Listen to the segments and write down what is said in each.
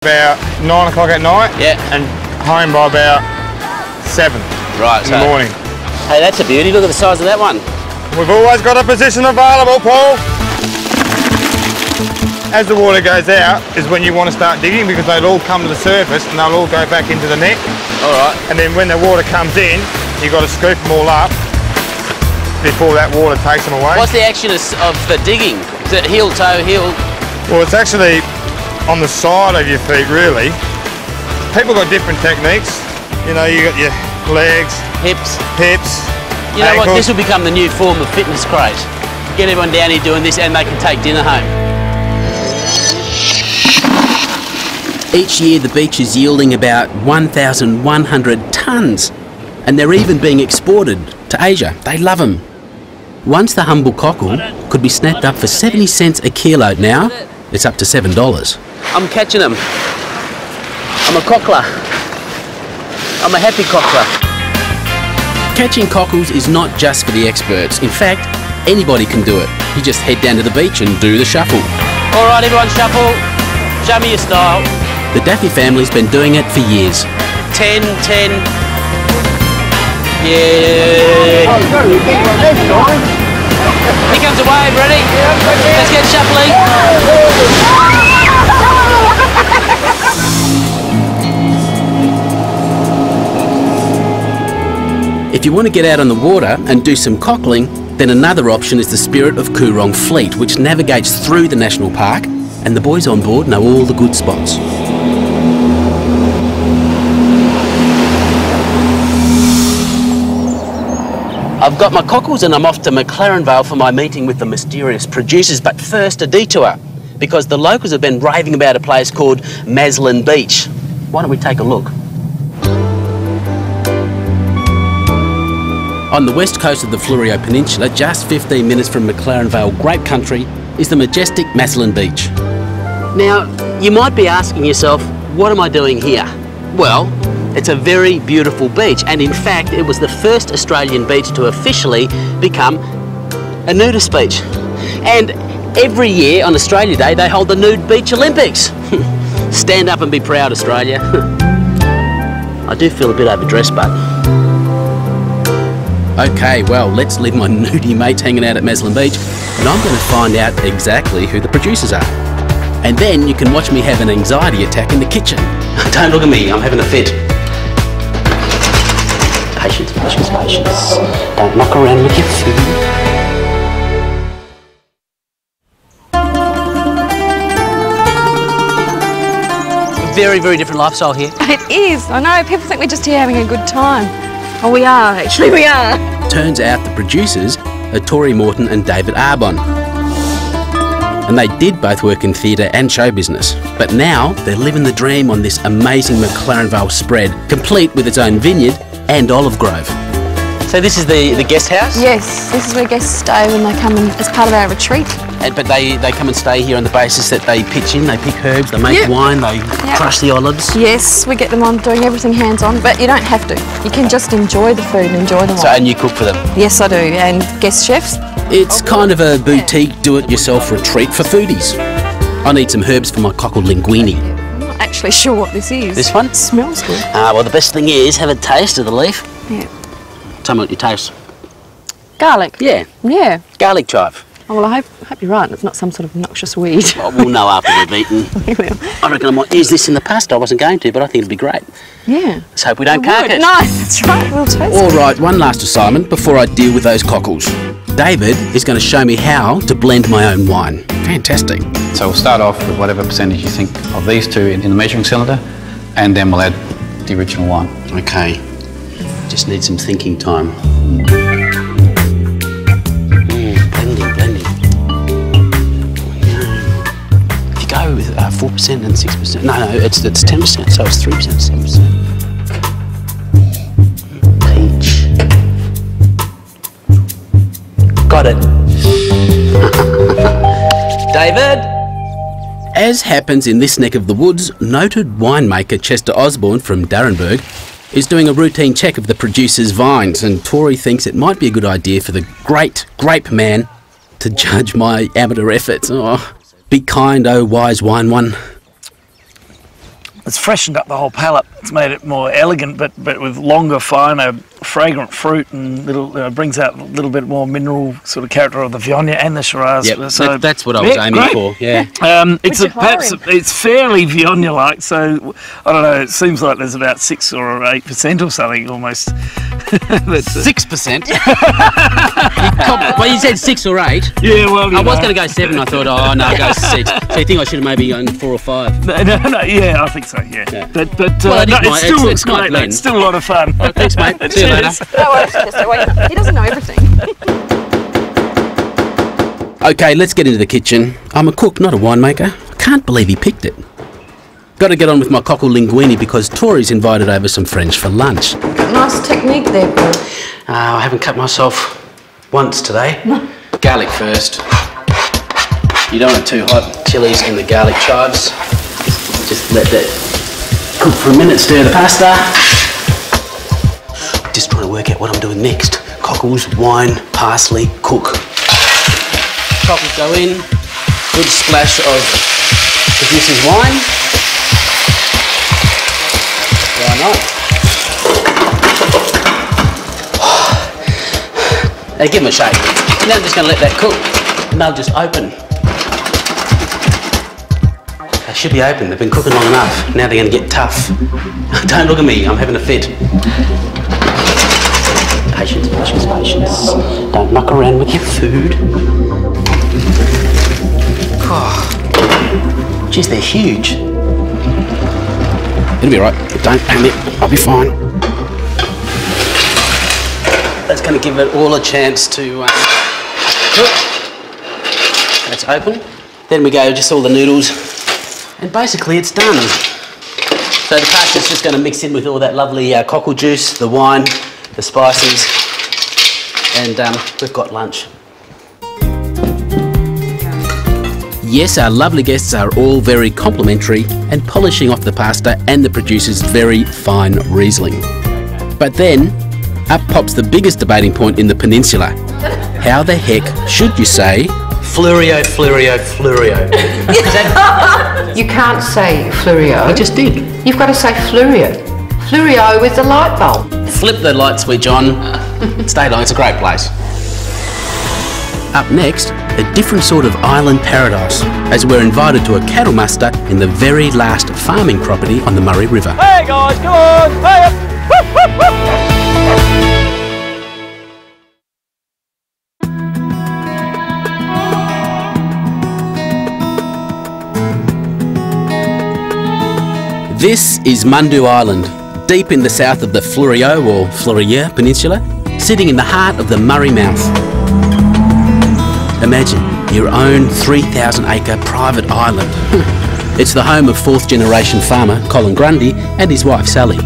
about 9 o'clock at night. Yeah. And home by about 7 in the morning. Hey, that's a beauty. Look at the size of that one. We've always got a position available, Paul. As the water goes out is when you want to start digging, because they'll all come to the surface and they'll all go back into the net. All right. And then when the water comes in, you've got to scoop them all up before that water takes them away. What's the action of the digging? Is it heel, toe, heel? Well, it's actually on the side of your feet, really. People got different techniques. You know, you got your legs, hips, ankles. You know what? This will become the new form of fitness craze. Get everyone down here doing this and they can take dinner home. Each year the beach is yielding about 1,100 tonnes, and they're even being exported to Asia. They love them. Once the humble cockle could be snapped up for 70 cents a kilo. Now it's up to $7. I'm catching them. I'm a cockler. I'm a happy cockler. Catching cockles is not just for the experts. In fact, anybody can do it. You just head down to the beach and do the shuffle. All right, everyone, shuffle. Show me your style. The Daffy family's been doing it for years. 10, 10. Yeah. Here comes a wave, ready? Let's get shuffling. If you want to get out on the water and do some cockling, then another option is the Spirit of Coorong Fleet, which navigates through the national park, and the boys on board know all the good spots. I've got my cockles and I'm off to McLaren Vale for my meeting with the mysterious producers, but first a detour, because the locals have been raving about a place called Maslin Beach. Why don't we take a look? On the west coast of the Fleurieu Peninsula, just 15 minutes from McLaren Vale Grape Country, is the majestic Maslin Beach. Now, you might be asking yourself, what am I doing here? Well, it's a very beautiful beach, and in fact, it was the first Australian beach to officially become a nudist beach. And every year on Australia Day, they hold the Nude Beach Olympics. Stand up and be proud, Australia. I do feel a bit overdressed, but... Okay, well, let's leave my nudie mates hanging out at Maslin Beach, and I'm going to find out exactly who the producers are. And then you can watch me have an anxiety attack in the kitchen. Don't look at me, I'm having a fit. Patience, patience, patience. Don't knock around with your food. Very, very different lifestyle here. It is. I know. People think we're just here having a good time. Oh, we are. Actually, we are. Turns out the producers are Tori Morton and David Arbon. And they did both work in theatre and show business. But now they're living the dream on this amazing McLaren Vale spread, complete with its own vineyard and olive grove. So this is the guest house? Yes, this is where guests stay when they come in as part of our retreat. But they come and stay here on the basis that they pitch in, they pick herbs, they make wine, they crush the olives? Yes, we get them on doing everything hands-on, but you don't have to. You can just enjoy the food and enjoy the wine. So, and you cook for them? Yes, I do, and guest chefs. It's kind of a boutique do-it-yourself retreat for foodies. I need some herbs for my cockle linguine. I'm not actually sure what this is. This one? It smells good. Well, the best thing is have a taste of the leaf. Yeah. Tell me what you taste. Garlic? Yeah. Yeah. Garlic chive. Oh, well, I hope you're right. It's not some sort of noxious weed. Oh, we'll know after we've eaten. We will. I reckon I might use this in the pasta. I wasn't going to, but I think it'll be great. Yeah. Let's hope we don't cark it. No, that's right. We'll taste All right, one last assignment before I deal with those cockles. David is going to show me how to blend my own wine. Fantastic. So we'll start off with whatever percentage you think of these two in the measuring cylinder, and then we'll add the original wine. Okay. Just need some thinking time. Blending. If you go with 4% and 6%, no, it's 10%, so it's 3%, 7%. Peach. Got it. David? As happens in this neck of the woods, noted winemaker Chester Osborne from Darrenburg is doing a routine check of the producer's vines, and Tori thinks it might be a good idea for the great grape man to judge my amateur efforts. Oh, be kind, oh wise wine one. It's freshened up the whole palate. It's made it more elegant, but with longer, finer, fragrant fruit, and brings out a little bit more mineral sort of character of the Viognier and the Shiraz. Yep, so that's what I was aiming for. Yeah. It's fairly Viognier-like. So I don't know. It seems like there's about 6 or 8% or something almost. 6%. Well, you said 6 or 8. Yeah, well, I was going to go 7. I thought, oh no, go 6. So you think I should have maybe gone 4 or 5? No, yeah, I think so. Yeah. But Well, it's my blend. It's still a lot of fun. Thanks, mate. See you later. No worries, Chester. Wait, he doesn't know everything. Okay, let's get into the kitchen. I'm a cook, not a winemaker. I can't believe he picked it. Got to get on with my cockle linguine because Tori's invited over some friends for lunch. Nice technique there, Paul. I haven't cut myself once today. Garlic first. You don't want it too hot. Chilies and the garlic chives. Just let that cook for a minute. Stir the pasta. Just trying to work out what I'm doing next. Cockles, wine, parsley, cook. Cockles go in. Good splash of producer's wine. Why not? Now give them a shake. Now I'm just going to let that cook and they'll just open. They should be open. They've been cooking long enough. Now they're going to get tough. Don't look at me. I'm having a fit. Patience, patience, patience. Don't muck around with your food. Oh, geez, they're huge. It'll be right. Don't panic. I'll be fine. That's going to give it all a chance to cook. That's open. Then we go just all the noodles, and basically it's done. So the pasta's just going to mix in with all that lovely cockle juice, the wine, the spices, and we've got lunch. Yes, our lovely guests are all very complimentary and polishing off the pasta and the producer's very fine Riesling. But then, up pops the biggest debating point in the peninsula. How the heck should you say Fleurieu, Fleurieu, Fleurieu? You can't say Fleurieu. I just did. You've got to say Fleurieu. Fleurieu with the light bulb. Flip the light switch on. Stay long, it's a great place. Up next, a different sort of island paradise as we're invited to a cattle muster in the very last farming property on the Murray River. Hey guys, come on! Hey up! Woo, woo, woo. This is Mundu Island, deep in the south of the Fleurieu or Fleurieu Peninsula, sitting in the heart of the Murray Mouth. Imagine your own 3,000-acre private island. It's the home of fourth-generation farmer Colin Grundy and his wife Sally.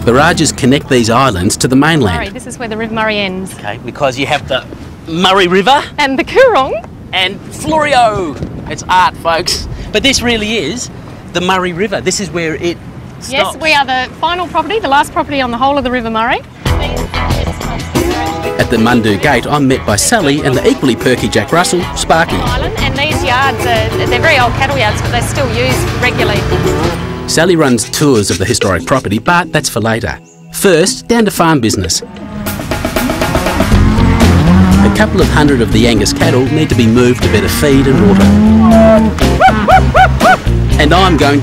Barrages connect these islands to the mainland. Murray, this is where the River Murray ends. Okay, because you have the Murray River And the Coorong. and Fleurieu. It's art, folks. But this really is the Murray River. This is where it stops. Yes, we are the final property, the last property on the whole of the River Murray. At the Mundu Gate, I'm met by Sally and the equally perky Jack Russell, Sparky. Island, and these yards, they're very old cattle yards, but they're still used regularly. Sally runs tours of the historic property, but that's for later. First, down to farm business. A couple of hundred of the Angus cattle need to be moved to better feed and water. And I'm going